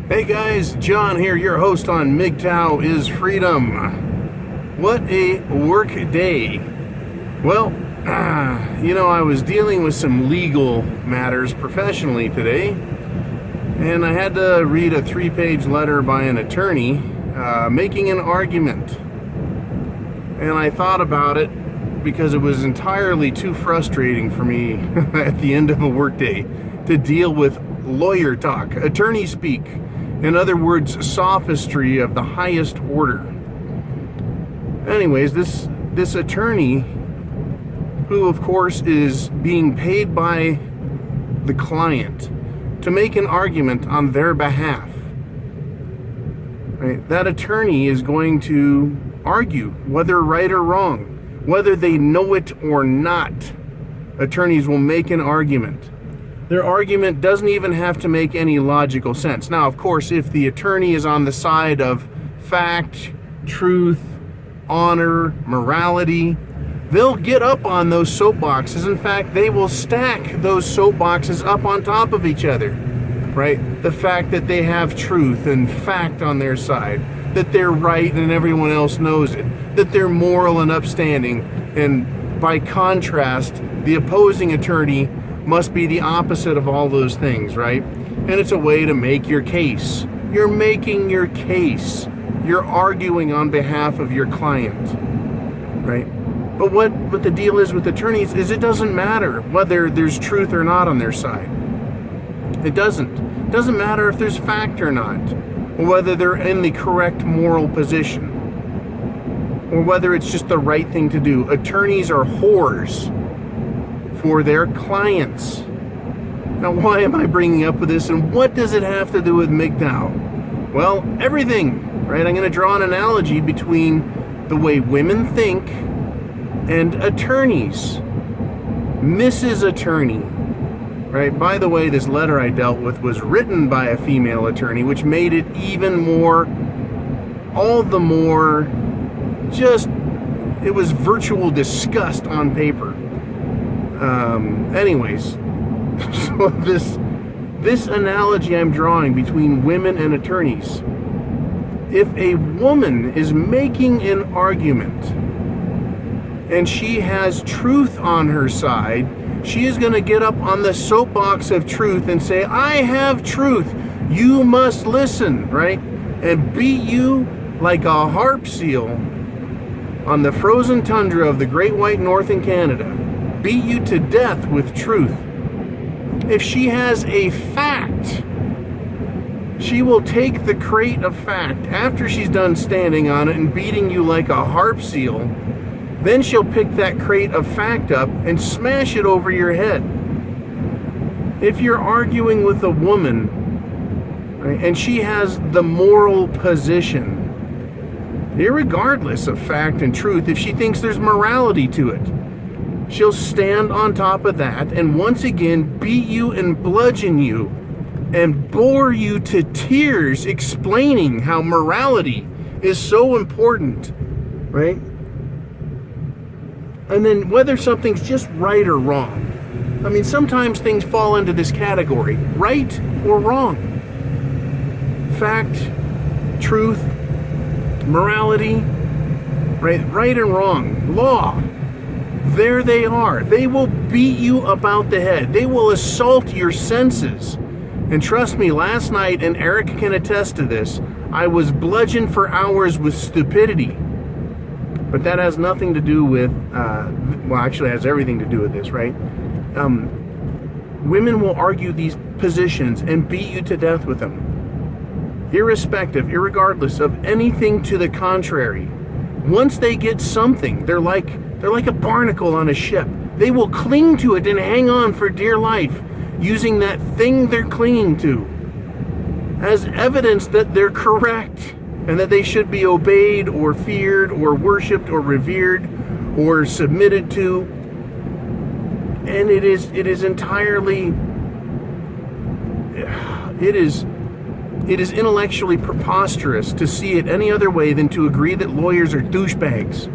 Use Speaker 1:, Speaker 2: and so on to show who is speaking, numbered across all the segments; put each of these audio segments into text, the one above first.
Speaker 1: Hey guys, John here, your host on Mgtow is Freedom. What a work day. Well, I was dealing with some legal matters professionally today, and I had to read a 3-page letter by an attorney making an argument. And I thought about it because it was entirely too frustrating for me at the end of a workday to deal with lawyer talk, attorney speak. In other words, sophistry of the highest order. Anyways, this attorney, who of course is being paid by the client to make an argument on their behalf, right? That attorney is going to argue whether right or wrong, whether they know it or not. Attorneys will make an argument. Their argument doesn't even have to make any logical sense. Now, of course, if the attorney is on the side of fact, truth, honor, morality, they'll get up on those soapboxes. In fact, they will stack those soapboxes up on top of each other, right? The fact that they have truth and fact on their side, that they're right and everyone else knows it, that they're moral and upstanding, and by contrast, the opposing attorney must be the opposite of all those things, right? And it's a way to make your case. You're making your case. You're arguing on behalf of your client, right? But what the deal is with attorneys is it doesn't matter whether there's truth or not on their side. It doesn't. It doesn't matter if there's fact or not, or whether they're in the correct moral position, or whether it's just the right thing to do. Attorneys are whores for their clients. Now, why am I bringing up with this, and what does it have to do with Mgtow? Well, everything, right? I'm going to draw an analogy between the way women think and attorneys. Mrs. Attorney, right? By the way, this letter I dealt with was written by a female attorney, which made it even more, all the more, it was virtual disgust on paper. Anyways, so this analogy I'm drawing between women and attorneys. If a woman is making an argument and she has truth on her side, she is going to get up on the soapbox of truth and say, I have truth, you must listen, right? And beat you like a harp seal on the frozen tundra of the Great White North in Canada. Beat you to death with truth. If she has a fact, she will take the crate of fact after she's done standing on it and beating you like a harp seal. Then she'll pick that crate of fact up and smash it over your head. If you're arguing with a woman, right, and she has the moral position, irregardless of fact and truth, if she thinks there's morality to it, she'll stand on top of that and once again beat you and bludgeon you and bore you to tears explaining how morality is so important, right? And then whether something's just right or wrong. I mean, sometimes things fall into this category, right or wrong. Fact, truth, morality, right and wrong, law. There they are. They will beat you about the head. They will assault your senses. And trust me, last night, and Eric can attest to this, I was bludgeoned for hours with stupidity. But that has nothing to do with, well, actually it has everything to do with this, right? Women will argue these positions and beat you to death with them. Irregardless of anything to the contrary. Once they get something, they're like a barnacle on a ship. They will cling to it and hang on for dear life, using that thing they're clinging to as evidence that they're correct and that they should be obeyed or feared or worshipped or revered or submitted to. And it is entirely, it is intellectually preposterous to see it any other way than to agree that lawyers are douchebags,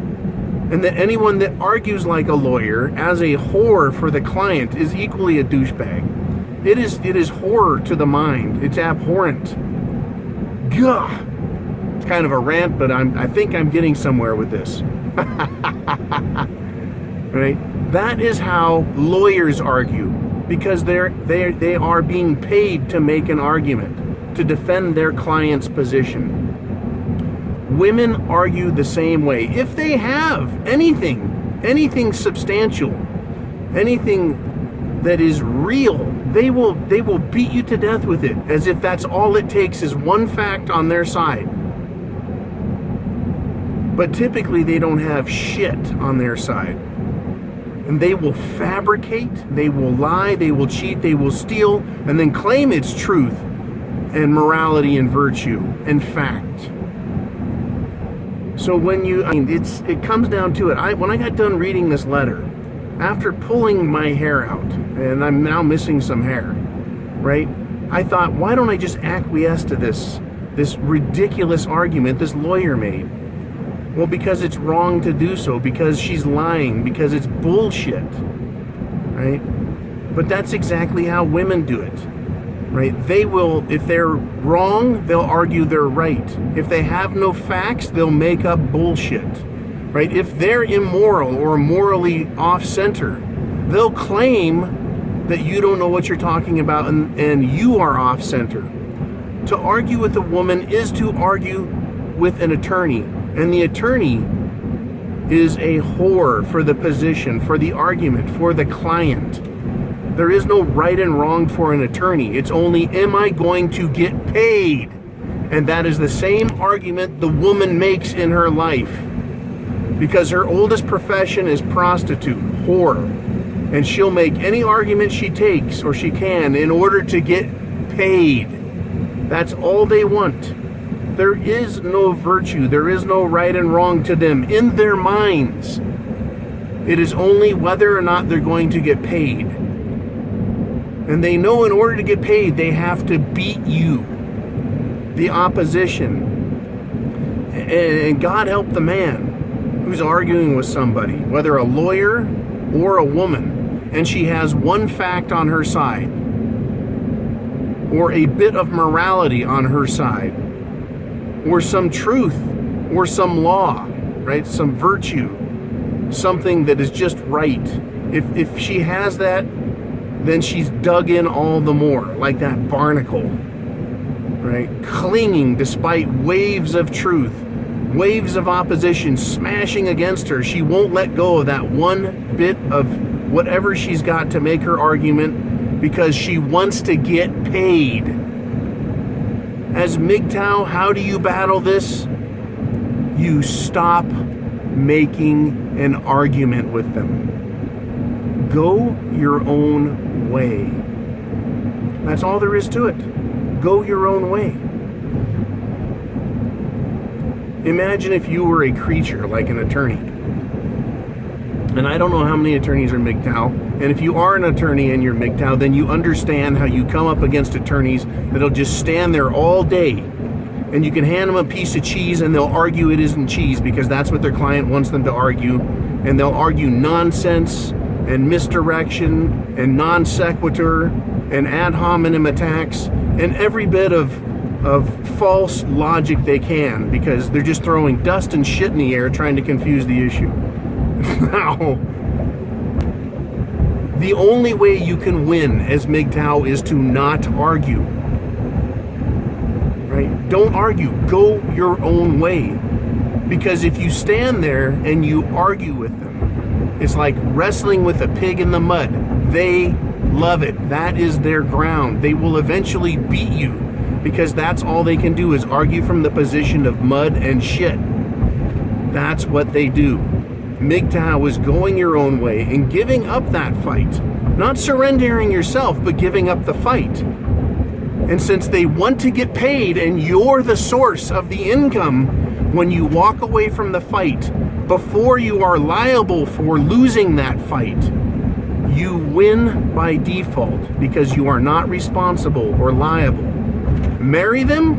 Speaker 1: and that anyone that argues like a lawyer as a whore for the client is equally a douchebag. It is horror to the mind. It's abhorrent. Gah! It's kind of a rant, but I think I'm getting somewhere with this. Right? That is how lawyers argue, because they are being paid to make an argument, to defend their client's position. Women argue the same way. If they have anything substantial, anything that is real, they will beat you to death with it, as if that's all it takes is one fact on their side. But typically they don't have shit on their side. And they will fabricate, they will lie, they will cheat, they will steal, and then claim it's truth and morality and virtue and fact. So when it comes down to it. When I got done reading this letter, after pulling my hair out, and I'm now missing some hair, right? I thought, why don't I just acquiesce to this ridiculous argument this lawyer made? Well, because it's wrong to do so, because she's lying, because it's bullshit, right? But that's exactly how women do it, right? They will, if they're wrong, they'll argue they're right. If they have no facts, they'll make up bullshit, right? If they're immoral or morally off-center, they'll claim that you don't know what you're talking about and you are off-center. To argue with a woman is to argue with an attorney. And the attorney is a whore for the position, for the argument, for the client. There is no right and wrong for an attorney. It's only, am I going to get paid? And that is the same argument the woman makes in her life. Because her oldest profession is prostitute, whore. And she'll make any argument she takes or she can in order to get paid. That's all they want. There is no virtue, there is no right and wrong to them in their minds. It is only whether or not they're going to get paid. And they know in order to get paid, they have to beat you, the opposition. And God help the man who's arguing with somebody, whether a lawyer or a woman, and she has one fact on her side, or a bit of morality on her side, or some truth, or some law, right? Some virtue, something that is just right. If she has that, then she's dug in all the more, like that barnacle, right? Clinging despite waves of truth, waves of opposition smashing against her. She won't let go of that one bit of whatever she's got to make her argument, because she wants to get paid. As Mgtow, how do you battle this? You stop making an argument with them. Go your own way. That's all there is to it. Go your own way. Imagine if you were a creature like an attorney. And I don't know how many attorneys are Mgtow. And if you are an attorney and you're Mgtow, then you understand how you come up against attorneys that'll just stand there all day. And you can hand them a piece of cheese and they'll argue it isn't cheese because that's what their client wants them to argue. And they'll argue nonsense and misdirection and non sequitur and ad hominem attacks and every bit of false logic they can, because they're just throwing dust and shit in the air trying to confuse the issue. Now, the only way you can win as Mgtow is to not argue. Right? Don't argue. Go your own way. Because if you stand there and you argue with them, it's like wrestling with a pig in the mud. They love it. That is their ground. They will eventually beat you, because that's all they can do is argue from the position of mud and shit. That's what they do. Mgtow is going your own way and giving up that fight. Not surrendering yourself, but giving up the fight. And since they want to get paid and you're the source of the income, when you walk away from the fight, before you are liable for losing that fight, you win by default because you are not responsible or liable. Marry them?